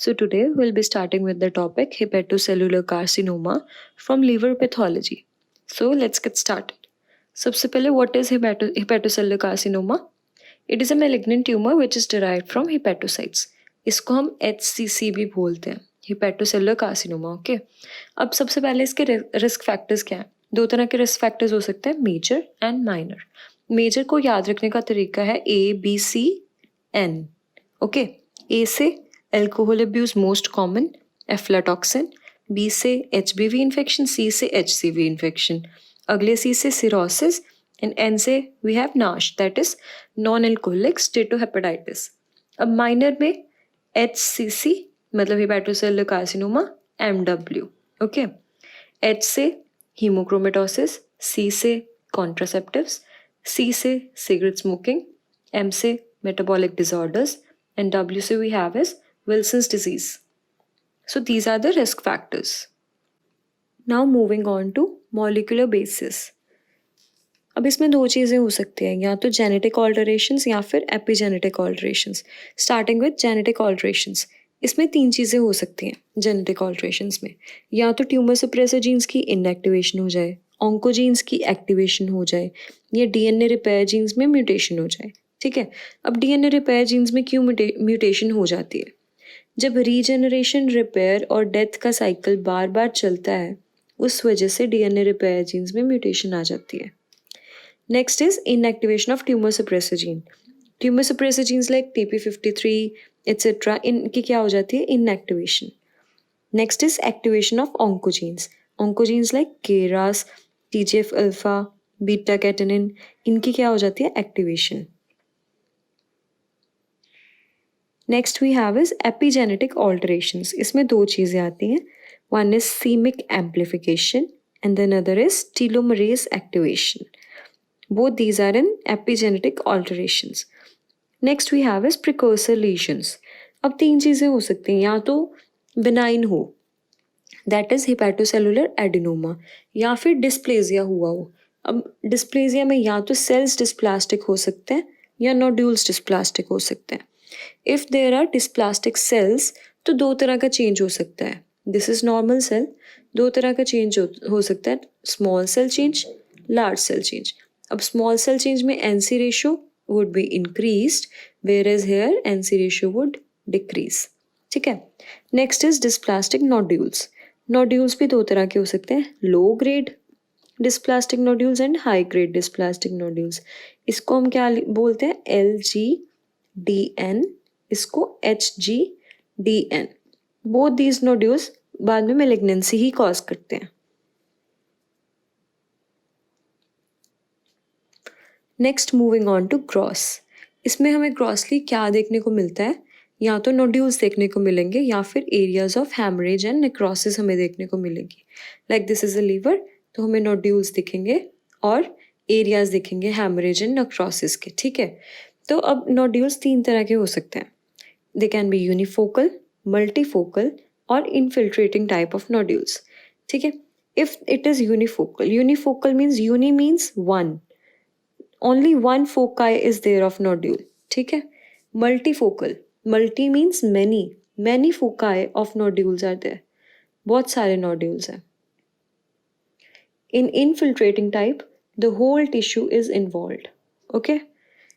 So today we'll be starting with the topic hepatocellular carcinoma from liver pathology. So let's get started. सबसे पहले what is hepatocellular carcinoma? It is a malignant tumor which is derived from hepatocytes. इसको हम HCC भी बोलते हैं, hepatocellular carcinoma. Okay अब सबसे पहले इसके रिस्क फैक्टर्स क्या हैं? दो तरह के रिस्क फैक्टर्स हो सकते हैं, मेजर एंड माइनर. मेजर को याद रखने का तरीका है ABCN. ओके, ए से alcohol abuse most common, aflatoxin. B से HBV इन्फेक्शन, सी से HCV इन्फेक्शन. अगले सी से सिरोसिस एंड एन से we have NASH, that is non alcoholic steatohepatitis. अब माइनर में HCC मतलब hepatocellular carcinoma, MW. Okay, H से हीमोक्रोमेटोसिस, C से कॉन्ट्रासेप्टिव्स, C से सिगरेट स्मोकिंग, M से metabolic disorders, and W से we have is Wilson's disease. So these are the risk factors. Now moving on to molecular basis. अब इसमें दो चीज़ें हो सकती हैं, या तो जेनेटिक ऑल्टरेशंस या फिर एपिजेनेटिक ऑल्टरेशंस. स्टार्टिंग विद जेनेटिक ऑल्टरेशंस, इसमें तीन चीज़ें हो सकती हैं जेनेटिक ऑल्टरेशंस में. या तो ट्यूमर सप्रेसर जीन्स की इनएक्टिवेशन हो जाए, ऑन्कोजीन्स की एक्टिवेशन हो जाए, या DNA रिपेयर जीन्स में म्यूटेशन हो जाए. ठीक है, अब DNA रिपेयर जीन्स में क्यों म्यूटेशन हो जाती है? जब रीजनरेशन, रिपेयर और डेथ का साइकिल बार बार चलता है, उस वजह से DNA रिपेयर जीन्स में म्यूटेशन आ जाती है. Next is inactivation of tumour suppressor gene. Tumour suppressor genes like TP53 etcetera, इनकी क्या हो जाती है? Inactivation. Next is activation of oncogenes. Oncogenes like KRAS, TGF alpha, beta catenin, इनकी क्या हो जाती है? Activation. Next we have is epigenetic alterations. इसमें दो चीज़ें आती हैं, one is CMYC amplification and then other is telomerase activation. Both these are in epigenetic alterations. Next we have is precursor lesions. अब तीन चीज़ें हो सकती हैं, या तो बिनाइन हो, दैट इज हेपेटोसेलुलर एडिनोमा, या फिर डिस्प्लेजिया हुआ हो. अब डिस्प्लेजिया में या तो सेल्स डिस्प्लास्टिक हो सकते हैं या नोड्यूल्स डिस्प्लास्टिक हो सकते हैं. If there are dysplastic cells तो दो तरह का चेंज हो सकता है. This is normal cell. दो तरह का चेंज हो सकता है, small cell change, large cell change. अब स्मॉल सेल चेंज में NC ratio would be increased, whereas here NC ratio would decrease. ठीक है. Next is dysplastic nodules. Nodules भी दो तरह के हो सकते हैं, low grade dysplastic nodules and high grade dysplastic nodules. इसको हम क्या बोलते हैं? LGDN, इसको HGDN. बोथ दीज नोड्यूल्स बाद में मेलिग्नेंसी ही कॉज करते हैं. Next moving on to gross. इसमें हमें ग्रॉसली क्या देखने को मिलता है? या तो नोड्यूल्स देखने को मिलेंगे या फिर areas of haemorrhage and necrosis हमें देखने को मिलेंगी. Like this is a liver, तो हमें नोड्यूल्स दिखेंगे और एरियाज दिखेंगे हैमरेज एंड नेक्रोसिस के. ठीक है, तो अब नोड्यूल्स तीन तरह के हो सकते हैं. They can be unifocal, multifocal और इनफिल्ट्रेटिंग टाइप ऑफ नोड्यूल्स. ठीक है, if it is unifocal, unifocal means uni means one, only one foci is there of nodule. ठीक है. Multifocal, multi means many, many foci of nodules are there. बहुत सारे nodules हैं. In infiltrating type, the whole tissue is involved. Okay,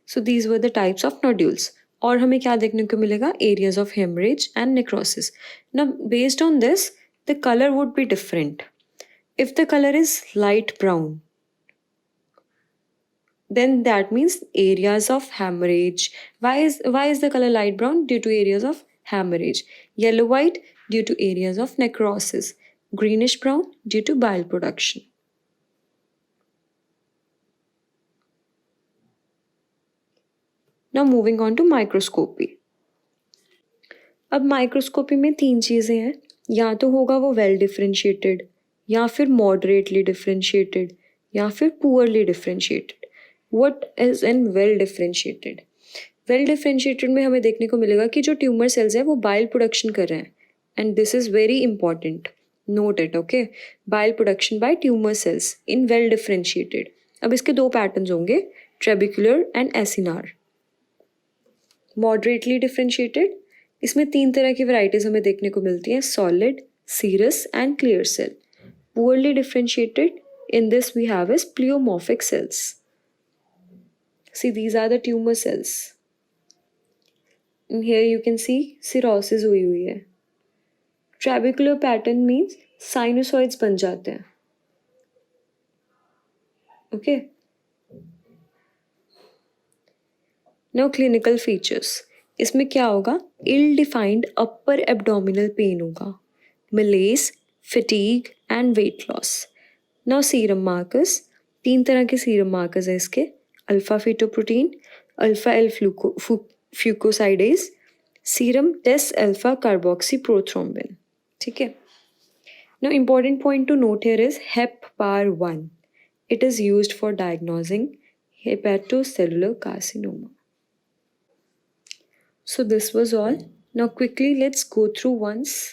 so these were the types of nodules. और हमें क्या देखने को मिलेगा? Areas of hemorrhage and necrosis. Now based on this, the color would be different. If the color is light brown, then that means areas of hemorrhage. Why is the color light brown? Due to areas of hemorrhage. Yellow white due to areas of necrosis. Greenish brown due to bile production. Now moving on to microscopy. अब microscopy में तीन चीज़ें हैं, या तो होगा वो well differentiated, या फिर मॉडरेटली डिफरेंशिएटेड, या फिर poorly differentiated. What is in well differentiated? Well differentiated में हमें देखने को मिलेगा कि जो ट्यूमर सेल्स हैं वो बाइल प्रोडक्शन कर रहे हैं, and this is very important, note it. Okay, bile production by tumour sales in well differentiated. अब इसके दो पैटर्न्स होंगे, trabecular and acinar. Moderately differentiated, इसमें 3 तरह की वैरायटीज हमें देखने को मिलती हैं, solid, serous and clear cell. Poorly differentiated in this we have is pleomorphic cells. See, these are the tumor cells. And here you can see cirrhosis हुई है. Trabecular pattern means sinusoids बन जाते हैं. Okay. Now clinical features. इसमें क्या होगा? Ill defined upper abdominal pain होगा, malaise, fatigue and weight loss. Now serum markers. 3 तरह के serum markers हैं इसके, alpha fetoprotein, alpha L fucosidase, serum test alpha carboxy prothrombin. ठीक है. Now important point to note here is HepPAR1. It is used for diagnosing hepatocellular carcinoma. So this was all. Now quickly let's go through once.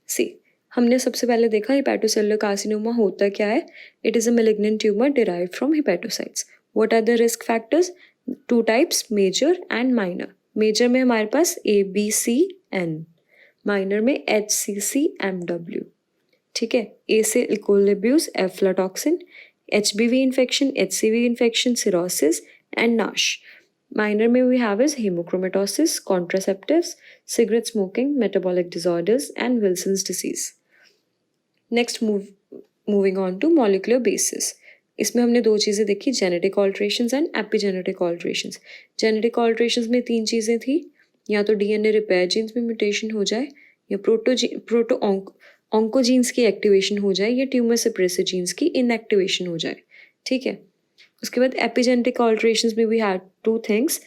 See, हमने सबसे पहले देखा hepatocellular carcinoma होता क्या है. It is a malignant tumour derived from hepatocytes. What are the risk factors? 2 types, major and minor. Major में हमारे पास ABCN, माइनर में HCCMW. ठीक है. ए से alcohol abuse, aflatoxin, HBV infection, HCV infection, cirrhosis and NASH. Minor में we have is hemochromatosis, contraceptives, cigarette smoking, metabolic disorders and Wilson's disease. Next moving on to molecular basis. इसमें हमने 2 चीज़ें देखी, genetic ऑल्ट्रेशंस and epigenetic ऑल्ट्रेशंस. Genetic ऑल्ट्रेशंस में 3 चीज़ें थी, या तो DNA रिपेयर जीन्स में म्यूटेशन हो जाए, या प्रोटो ऑन्कोजीन्स की एक्टिवेशन हो जाए, या ट्यूमर सप्रेसर जीन्स की इनएक्टिवेशन हो जाए. ठीक है. उसके बाद एपिजेनेटिक ऑल्ट्रेशंस में we had 2 things.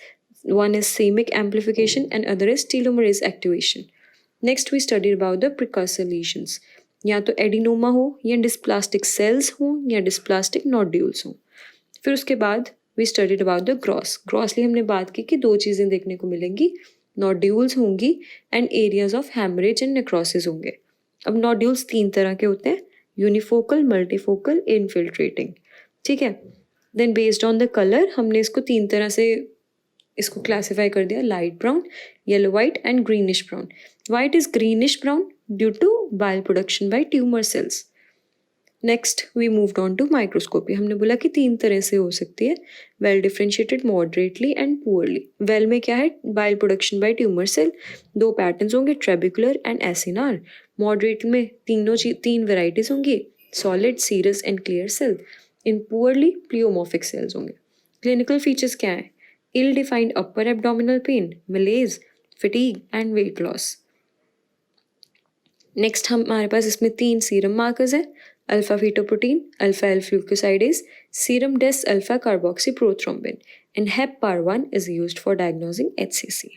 One is CMYC amplification and other is telomerase activation. Next we studied about the precursor lesions, या तो एडिनोमा हो, या डिस्प्लास्टिक सेल्स हो, या डिस्प्लास्टिक नोड्यूल्स हो. फिर उसके बाद we studied about the grossly हमने बात की कि 2 चीज़ें देखने को मिलेंगी, नोड्यूल्स होंगी and areas of haemorrhage and necrosis होंगे. अब नोड्यूल्स 3 तरह के होते हैं, यूनिफोकल, मल्टीफोकल, इनफिल्ट्रेटिंग. ठीक है. Then based on the colour हमने इसको 3 तरह से इसको क्लासिफाई कर दिया, light brown, yellow white and greenish brown. White is greenish brown due to bile production by tumour cells. Next we moved on to microscopy. हमने बोला कि 3 तरह से हो सकती है, well differentiated, moderately and poorly. Well में क्या है? Bile production by tumour cell. 2 patterns होंगे, ट्रेबिकुलर एंड एसिनार. मॉडरेट में 3 वेराइटीज होंगी, solid, serous and clear cell. इन पुअरली प्लियोमॉर्फिक सेल्स होंगे. क्लिनिकल फीचर्स क्या है? Ill defined upper abdominal pain, malaise, fatigue and weight loss. Next हमारे पास इसमें 3 सीरम मार्कर्स हैं, alpha fetoprotein, alpha L fucosidase, serum des alpha carboxy prothrombin, and HepPAR1 is used for diagnosing HCC.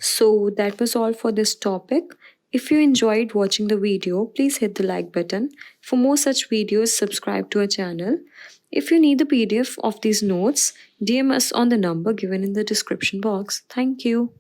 So that was all for this topic. If you enjoyed watching the video, please hit the like button. For more such videos, subscribe to our channel. If you need the PDF of these notes, DM us on the number given in the description box. Thank you.